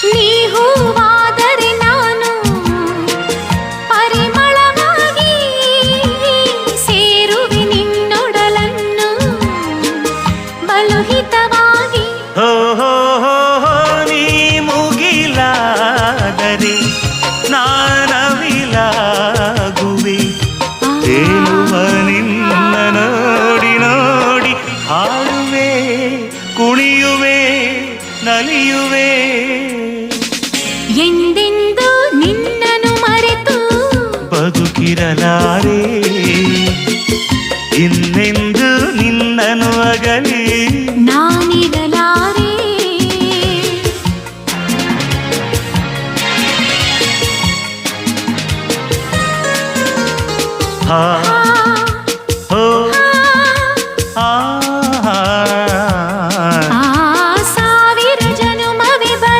ನೀ ಹೂವಾದರೆ ನಾನು ಪರಿಮಳವಾಗಿ ಸೇರುವೆ ನಿನ್ನೊಡಲನ್ನು ಬಲುಹಿತವಾಗಿ. ಹೋ ಹೋ ಹೋ ಹೋ, ನೀ ಮುಗಿಲಾದರೆ ನಾನವಿಲಾಗುವೆ. ತೇಲುವ ನಿನ್ನ ನೋಡಿ ನೋಡಿ ಹಾಡುವೆ, ಕುಣಿಯುವೆ, ನಲಿಯುವೆ. ಎಂದೆಂದು ನಿನ್ನನ್ನು ಮರೆತು ಬದುಕಿರಲಾರೆ, ಇನ್ನೆಂದು ನಿನ್ನನ್ನು ಅಗಲಿ ನಾನಿರಲಾರೆ. ಹಾ